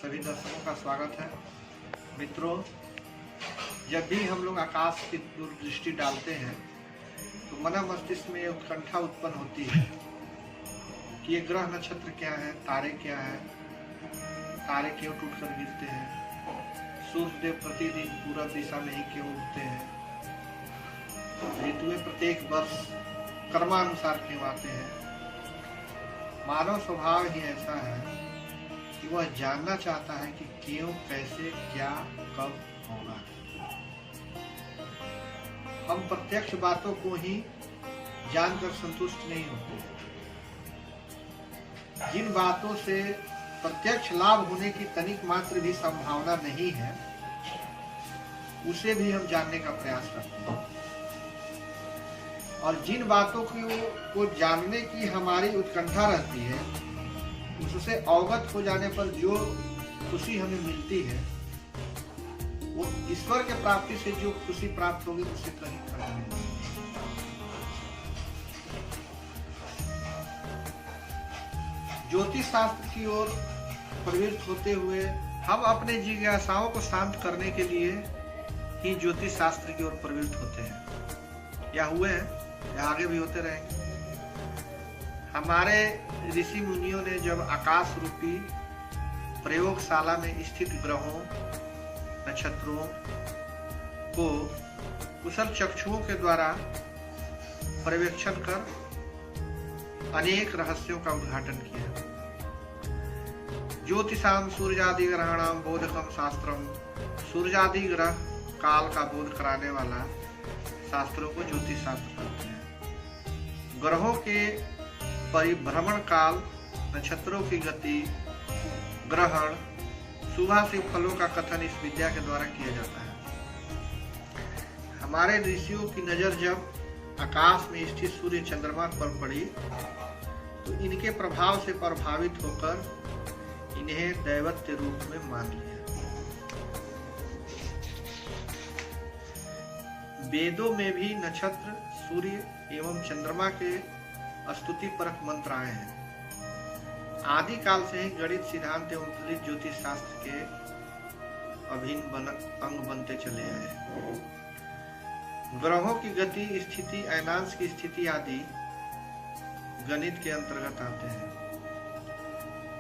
सभी दर्शकों का स्वागत है। मित्रों, जब भी हम लोग आकाश की दूरदृष्टि डालते हैं तो मन मस्तिष्क में उत्कंठा उत्पन्न होती है कि ये ग्रह नक्षत्र क्या है, तारे क्या है, तारे क्यों टूटकर गिरते हैं, सूर्य देव प्रतिदिन पूरब दिशा में ही क्यों उगते हैं, ऋतुएं प्रत्येक वर्ष कर्मानुसार क्यों आते हैं। मानव स्वभाव ही ऐसा है कि वह जानना चाहता है कि क्यों, कैसे, क्या, कब होगा। हम प्रत्यक्ष बातों को ही जानकर संतुष्ट नहीं होते। जिन बातों से प्रत्यक्ष लाभ होने की तनिक मात्र भी संभावना नहीं है, उसे भी हम जानने का प्रयास करते हैं। और जिन बातों को जानने की हमारी उत्कंठा रहती है, उससे अवगत हो जाने पर जो खुशी हमें मिलती है, वो ईश्वर के प्राप्ति से जो खुशी प्राप्त होगी उससे कहीं फर्क नहीं। ज्योतिष शास्त्र की ओर प्रवृत्त होते हुए हम अपने जिज्ञासाओं को शांत करने के लिए ही ज्योतिष शास्त्र की ओर प्रवृत्त होते हैं, या हुए हैं, या आगे भी होते रहेंगे। हमारे ऋषि मुनियों ने जब आकाश रूपी प्रयोगशाला में स्थित ग्रहों, नक्षत्रों को कुशल चक्षुओं के द्वारा पर्यवेक्षण कर अनेक रहस्यों का उद्घाटन किया। ज्योतिषाम सूर्यादि ग्रहणाम बोधकम शास्त्रम, सूर्यादि ग्रह काल का बोध कराने वाला शास्त्रों को ज्योतिष शास्त्र कहते हैं। ग्रहों के परिभ्रमण काल, नक्षत्रों की गति, ग्रहण, शुभाशुभ फलों का कथन इस विद्या के द्वारा किया जाता है। हमारे ऋषियों की नजर जब आकाश में स्थित सूर्य चंद्रमा पर पड़ी तो इनके प्रभाव से प्रभावित होकर इन्हें दैवत्य रूप में मान लिया। वेदों में भी नक्षत्र, सूर्य एवं चंद्रमा के स्तुति परक मंत्र आए हैं। आदि काल से ही गणित सिद्धांत एवं फलित ज्योतिष शास्त्र के अभिन्न अंग बनते चले आए। ग्रहों की गति, स्थिति, अयनांश की स्थिति आदि गणित के अंतर्गत आते हैं।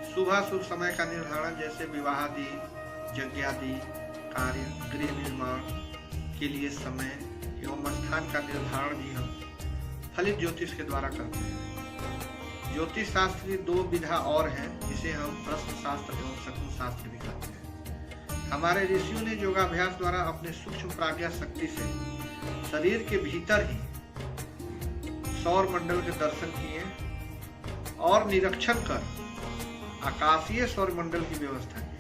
शुभाशुभ समय का निर्धारण, जैसे विवाहादि, यज्ञादि कार्य, गृह निर्माण के लिए समय एवं स्थान का निर्धारण भी हम फलित ज्योतिष के द्वारा करते हैं। ज्योतिष शास्त्र की दो विधा और हैं, जिसे हम प्रश्न शास्त्र एवं शकुन शास्त्र भी कहते हैं। हमारे ऋषियों ने योगाभ्यास द्वारा अपने सूक्ष्म प्राज्ञा शक्ति से शरीर के भीतर ही सौर मंडल के दर्शन किए और निरीक्षण कर आकाशीय सौर मंडल की व्यवस्था की।